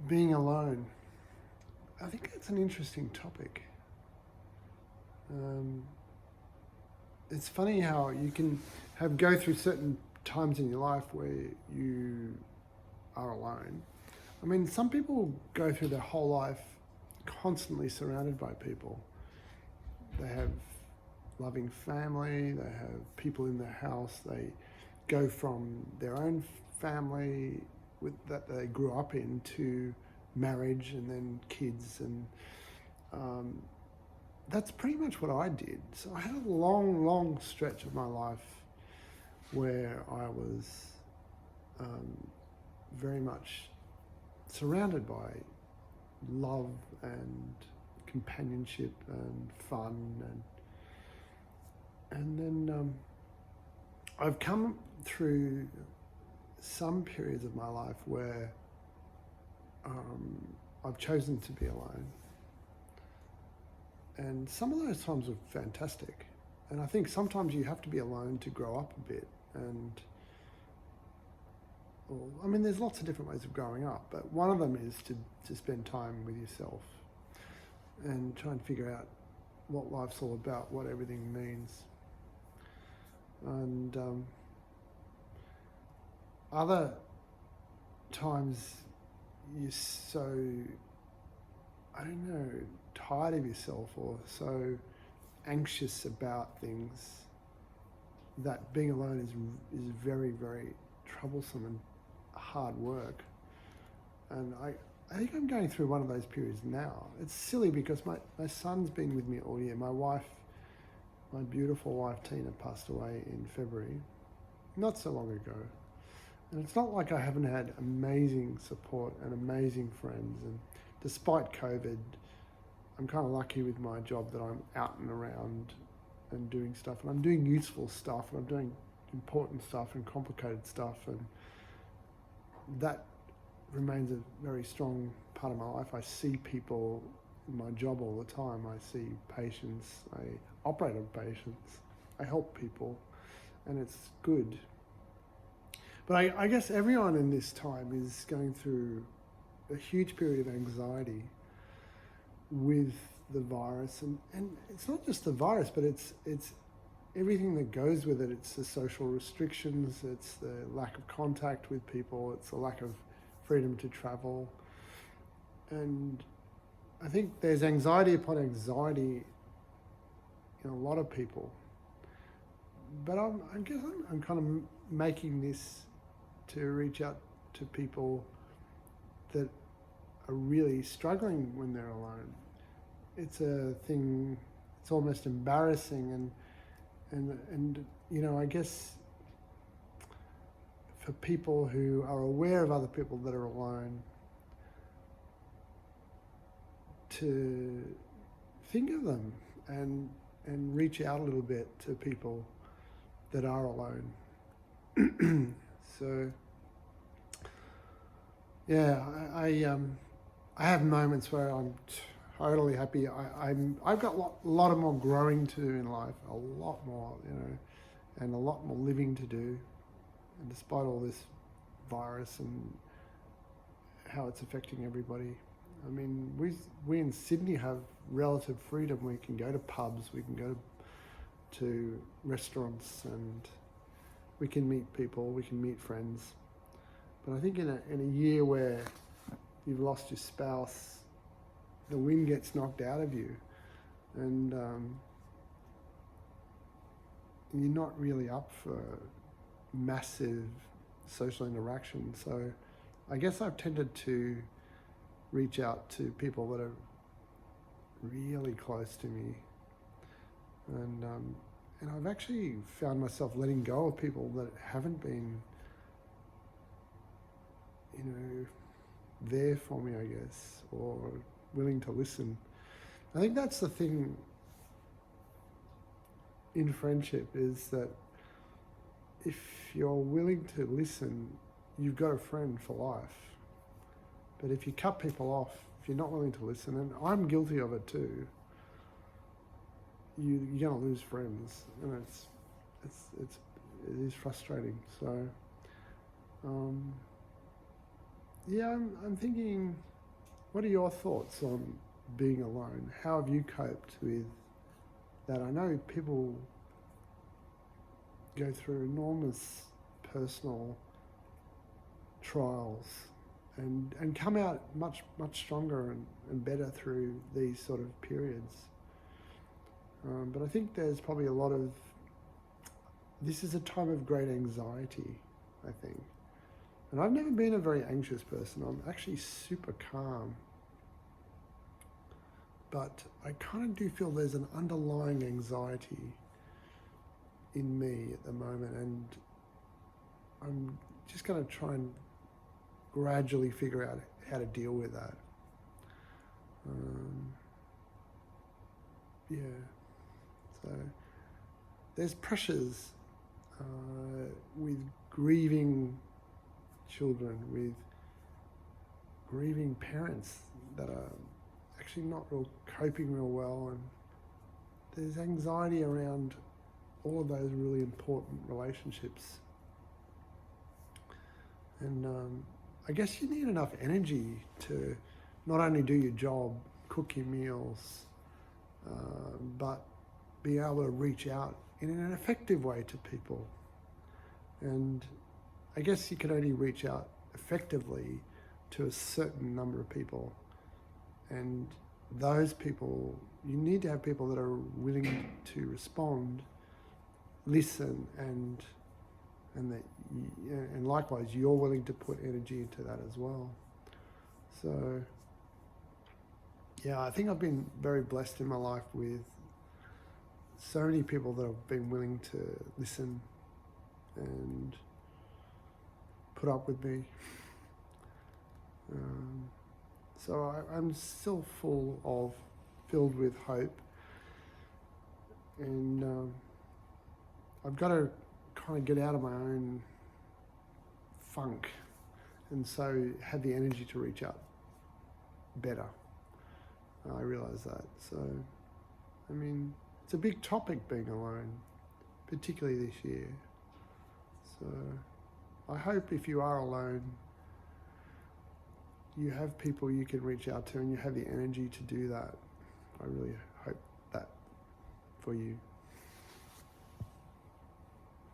Being alone. I think that's an interesting topic. Um, it's funny how you can go through certain times in your life where you are alone. I mean, some people go through their whole life constantly surrounded by people. They have loving family, they have people in their house, they go from their own family that they grew up in to marriage and then kids, and um, that's pretty much what I did. So I had a long stretch of my life where I was very much surrounded by love and companionship and fun, and then I've come through some periods of my life where I've chosen to be alone, and some of those times were fantastic. And I think sometimes you have to be alone to grow up a bit. And well, I mean, there's lots of different ways of growing up, but one of them is to spend time with yourself and try and figure out what life's all about, what everything means. And other times you're so, I don't know, tired of yourself or so anxious about things that being alone is very, very troublesome and hard work. And I think I'm going through one of those periods now. It's silly because my son's been with me all year. My beautiful wife Tina passed away in February, not so long ago. And it's not like I haven't had amazing support and amazing friends. And despite COVID, I'm kind of lucky with my job that I'm out and around and doing stuff. And I'm doing useful stuff, and I'm doing important stuff and complicated stuff. And that remains a very strong part of my life. I see people in my job all the time. I see patients. I operate on patients. I help people, and it's good. But I guess everyone in this time is going through a huge period of anxiety with the virus, and it's not just the virus, but it's everything that goes with it. It's the social restrictions, it's the lack of contact with people, it's the lack of freedom to travel. And I think there's anxiety upon anxiety in a lot of people. But I guess I'm kind of making this to reach out to people that are really struggling when they're alone. It's a thing, it's almost embarrassing, and you know, I guess for people who are aware of other people that are alone, to think of them and reach out a little bit to people that are alone. So yeah, I have moments where I'm totally happy. I've got a lot of more growing to do in life, a lot more, you know, and a lot more living to do. And despite all this virus and how it's affecting everybody, I mean, we in Sydney have relative freedom. We can go to pubs, we can go to restaurants, and we can meet people, we can meet friends. But I think in a year where you've lost your spouse, the wind gets knocked out of you, and you're not really up for massive social interaction. So I guess I've tended to reach out to people that are really close to me, and I've actually found myself letting go of people that haven't been, you know, there for me, I guess, or willing to listen. I think that's the thing in friendship, is that if you're willing to listen, you've got a friend for life. But if you cut people off, if you're not willing to listen, and I'm guilty of it too, you're going to lose friends, and it is frustrating. So yeah, I'm thinking What are your thoughts on being alone? How have you coped with that? I know people go through enormous personal trials and come out much stronger and better through these sort of periods. But I think there's probably a lot of, this is a time of great anxiety, I think. And I've never been a very anxious person. I'm actually super calm. But I kind of do feel there's an underlying anxiety in me at the moment, and I'm just going to try and gradually figure out how to deal with that. Yeah. So there's pressures with grieving children, with grieving parents that are actually not coping real well, and there's anxiety around all of those really important relationships. And I guess you need enough energy to not only do your job, cook your meals, but be able to reach out in an effective way to people. And I guess you can only reach out effectively to a certain number of people. And those people, you need to have people that are willing to respond, listen, and likewise you're willing to put energy into that as well. So yeah, I think I've been very blessed in my life with so many people that have been willing to listen and put up with me. So I'm still filled with hope, and I've got to kind of get out of my own funk, and so have the energy to reach out better. I realise that. So, I mean, it's a big topic being alone, particularly this year. So I hope if you are alone, you have people you can reach out to and you have the energy to do that. I really hope that for you.